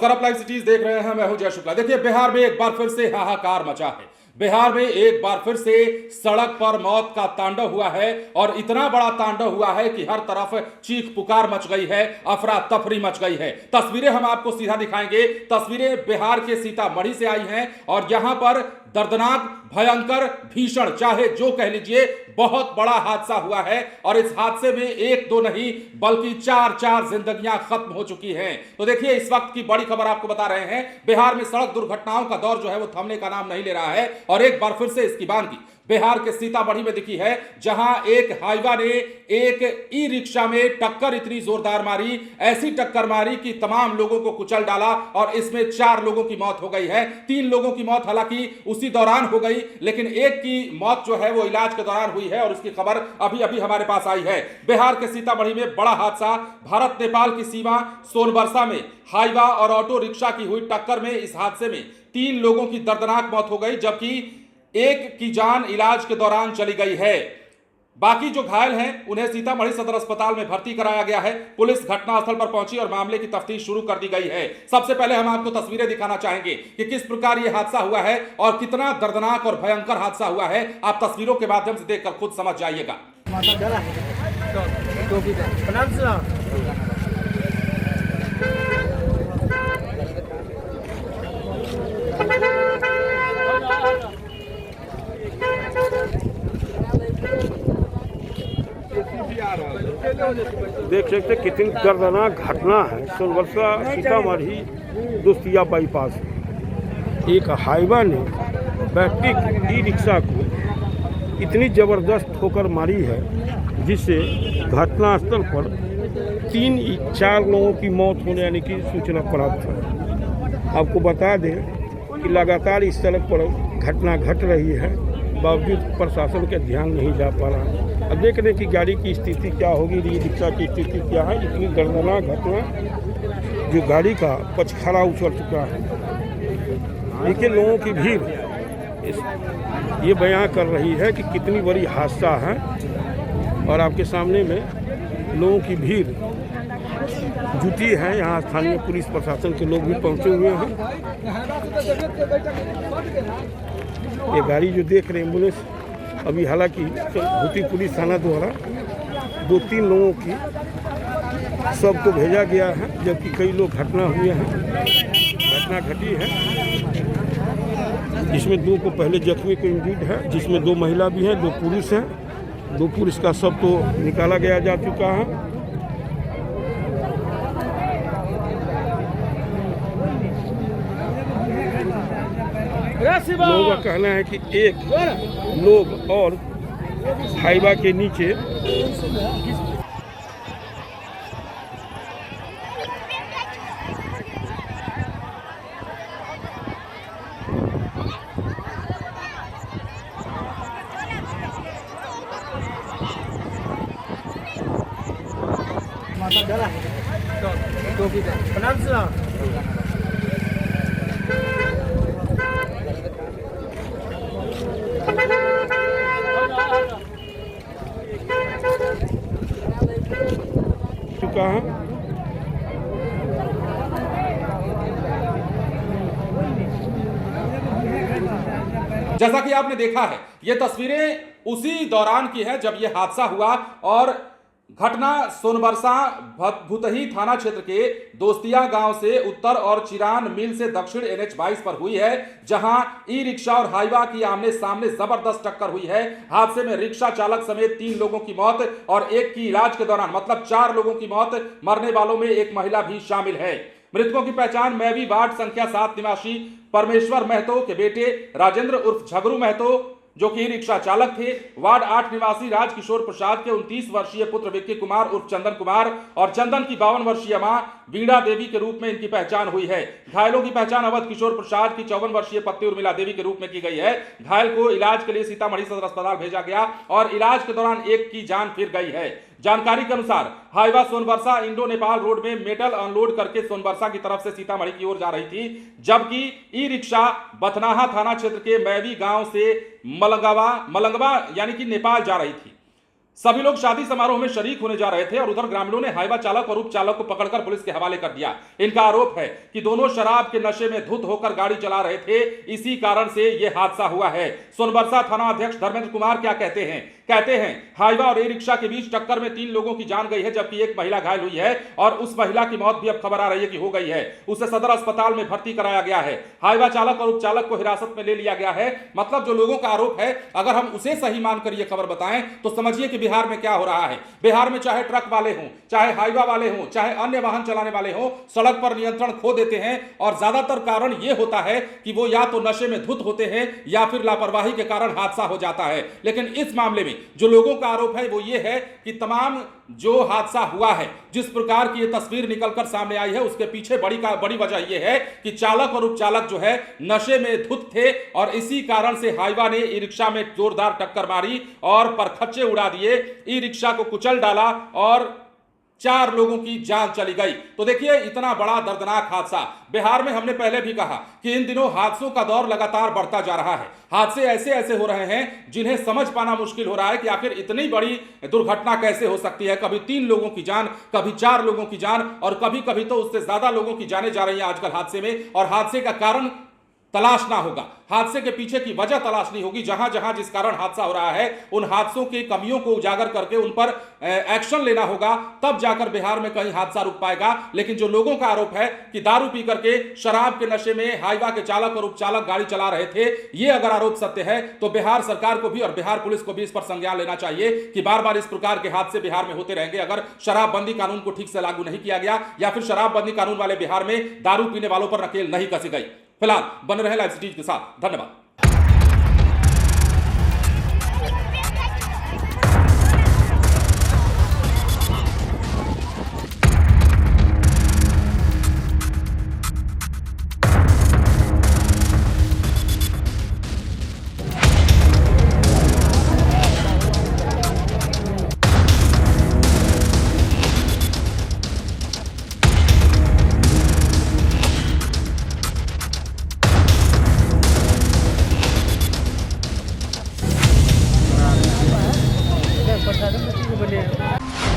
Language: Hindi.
नमस्कार, आप लाइव सिटीज देख रहे हैं। मैं हूं जय शुक्ला। देखिए, बिहार में एक बार फिर से हाहाकार मचा है। बिहार में एक बार फिर से सड़क पर मौत का तांडव हुआ है और इतना बड़ा तांडव हुआ है कि हर तरफ चीख पुकार मच गई है, अफरा तफरी मच गई है। तस्वीरें हम आपको सीधा दिखाएंगे। तस्वीरें बिहार के सीतामढ़ी से आई हैं और यहां पर दर्दनाक, भयंकर, भीषण, चाहे जो कह लीजिए, बहुत बड़ा हादसा हुआ है और इस हादसे में एक दो नहीं बल्कि चार जिंदगियां खत्म हो चुकी हैं। तो देखिए, इस वक्त की बड़ी खबर आपको बता रहे हैं। बिहार में सड़क दुर्घटनाओं का दौर जो है वो थमने का नाम नहीं ले रहा है और एक बार फिर से इसकी बानगी बिहार के सीतामढ़ी में दिखी है, जहां एक हाईवा ने एक ई रिक्शा में टक्कर इतनी जोरदार मारी, ऐसी टक्कर मारी कि तमाम लोगों को कुचल डाला और इसमें 4 लोगों की मौत हो गई है। 3 लोगों की मौत हालांकि उसी दौरान हो गई, लेकिन एक की मौत जो है वो इलाज के दौरान हुई है और उसकी खबर अभी अभी हमारे पास आई है। बिहार के सीतामढ़ी में बड़ा हादसा। भारत नेपाल की सीमा सोनबरसा में हाईवा और ऑटो रिक्शा की हुई टक्कर में इस हादसे में 3 लोगों की दर्दनाक मौत हो गई, जबकि एक की जान इलाज के दौरान चली गई है। बाकी जो घायल हैं उन्हें सीतामढ़ी सदर अस्पताल में भर्ती कराया गया है। पुलिस घटनास्थल पर पहुंची और मामले की तफ्तीश शुरू कर दी गई है। सबसे पहले हम आपको तस्वीरें दिखाना चाहेंगे कि किस प्रकार यह हादसा हुआ है और कितना दर्दनाक और भयंकर हादसा हुआ है। आप तस्वीरों के माध्यम से देखकर खुद समझ जाइएगा। देख सकते कितनी दर्दनाक घटना है। सोनबरसा सीतामढ़ी दोस्तिया बाईपास एक हाईवा ने बैटरी ई रिक्शा को इतनी ज़बरदस्त ठोकर मारी है जिससे घटनास्थल पर 3-4 लोगों की मौत होने यानी कि सूचना प्राप्त है। आपको बता दें कि लगातार इस सड़क पर घटना घट रही है, बावजूद प्रशासन का ध्यान नहीं जा पा रहा। अब देख रहे कि गाड़ी की स्थिति क्या होगी, ई रिक्शा की स्थिति क्या है। इतनी दर्दनाक घटना जो गाड़ी का पचखड़ा उछल चुका है। देखिए, लोगों की भीड़ ये बयां कर रही है कि कितनी बड़ी हादसा है और आपके सामने में लोगों की भीड़ जुटी है। यहाँ स्थानीय पुलिस प्रशासन के लोग भी पहुँचे हुए हैं। ये गाड़ी जो देख रहे एम्बुलेंस, अभी हालांकि भूती पुलिस थाना द्वारा 2-3 लोगों की सबको भेजा गया है, जबकि कई लोग घटना घटी है। इसमें 2 को पहले जख्मी को इंजर्ड है, जिसमें 2 महिला भी हैं, 2 पुरुष हैं। 2 पुरुष का सब तो निकाला गया जा चुका है। लोगों का कहना है कि एक लोग और हाईवा के नीचे चुका है। जैसा कि आपने देखा है, ये तस्वीरें उसी दौरान की है जब यह हादसा हुआ और घटना सोनबरसा भूतही थाना क्षेत्र के दोस्तिया गांव से उत्तर और चिरान मिल से दक्षिण NH 22 पर हुई है, जहां ई रिक्शा और हाईवा की आमने सामने जबरदस्त टक्कर हुई है। हादसे में रिक्शा चालक समेत 3 लोगों की मौत और एक की इलाज के दौरान, मतलब 4 लोगों की मौत। मरने वालों में एक महिला भी शामिल है। मृतकों की पहचान मैवी वार्ड संख्या 7 निवासी परमेश्वर महतो के बेटे राजेंद्र उर्फ झगरू महतो, जो कि रिक्शा चालक थे, वार्ड 8 निवासी राजकिशोर प्रसाद के 29 वर्षीय पुत्र विक्की कुमार उर्फ चंदन कुमार और चंदन की 52 वर्षीय मां वीणा देवी के रूप में इनकी पहचान हुई है। घायलों की पहचान अवध किशोर प्रसाद की 54 वर्षीय पत्नी उर्मिला देवी के रूप में की गई है। घायल को इलाज के लिए सीतामढ़ी सदर अस्पताल भेजा गया और इलाज के दौरान एक की जान फिर गई है। जानकारी के अनुसार Hyva Sonbarsa Indo Nepal road में मेटल अनलोड करके सोनबरसा की तरफ से सीतामढ़ी की ओर जा रही थी, जबकि ई रिक्शा बथनाहा थाना क्षेत्र के मैवी गांव से मलंगवा यानी कि नेपाल जा रही थी। सभी लोग शादी समारोह में शरीक होने जा रहे थे और उधर ग्रामीणों ने हाईवा चालक और उप चालक को पकड़कर पुलिस के हवाले कर दिया। इनका आरोप है कि दोनों शराब के नशे में धुत होकर गाड़ी चला रहे थे, इसी कारण से यह हादसा हुआ है। सोनबरसा थाना अध्यक्ष धर्मेंद्र कुमार क्या कहते हैं हाईवा और ई रिक्शा के बीच टक्कर में 3 लोगों की जान गई है, जबकि एक महिला घायल हुई है और उस महिला की मौत भी अब खबर आ रही है कि हो गई है। उसे सदर अस्पताल में भर्ती कराया गया है। हाईवा चालक और उप चालक को हिरासत में ले लिया गया है। मतलब जो लोगों का आरोप है, अगर हम उसे सही मानकर यह खबर बताएं तो समझिए कि बिहार में क्या हो रहा है। बिहार में चाहे ट्रक वाले हों, चाहे हाईवा वाले हों, चाहे अन्य वाहन चलाने वाले हों, सड़क पर नियंत्रण खो देते हैं और ज्यादातर कारण यह होता है कि वो या तो नशे में धुत होते हैं या फिर लापरवाही के कारण हादसा हो जाता है। लेकिन इस मामले में जो लोगों का आरोप है वो ये है कि तमाम जो हादसा हुआ है, जिस प्रकार की ये तस्वीर निकलकर सामने आई है, उसके पीछे बड़ी वजह यह है कि चालक और उपचालक जो है नशे में धुत थे और इसी कारण से हाईवा ने ई रिक्शा में जोरदार टक्कर मारी और परखच्चे उड़ा दिए, ई रिक्शा को कुचल डाला और 4 लोगों की जान चली गई। तो देखिए, इतना बड़ा दर्दनाक हादसा बिहार में। हमने पहले भी कहा कि इन दिनों हादसों का दौर लगातार बढ़ता जा रहा है। हादसे ऐसे हो रहे हैं जिन्हें समझ पाना मुश्किल हो रहा है कि आखिर इतनी बड़ी दुर्घटना कैसे हो सकती है। कभी 3 लोगों की जान, कभी 4 लोगों की जान और कभी तो उससे ज्यादा लोगों की जानें जा रही हैं आजकल हादसे में। और हादसे का कारण तलाशना होगा, हादसे के पीछे की वजह तलाशनी होगी। जहां जहां जिस कारण हादसा हो रहा है, उन हादसों की कमियों को उजागर करके उन पर एक्शन लेना होगा, तब जाकर बिहार में कहीं हादसा रुक पाएगा। लेकिन जो लोगों का आरोप है कि दारू पी करके, शराब के नशे में हाईवा के चालक और उपचालक गाड़ी चला रहे थे, ये अगर आरोप सत्य है तो बिहार सरकार को भी और बिहार पुलिस को भी इस पर संज्ञान लेना चाहिए कि बार बार इस प्रकार के हादसे बिहार में होते रहेंगे अगर शराबबंदी कानून को ठीक से लागू नहीं किया गया या फिर शराबबंदी कानून वाले बिहार में दारू पीने वालों पर नकेल नहीं कसी गई। फिलहाल बने रहे लाइव सिटीज के साथ। धन्यवाद। प्रसाद में बने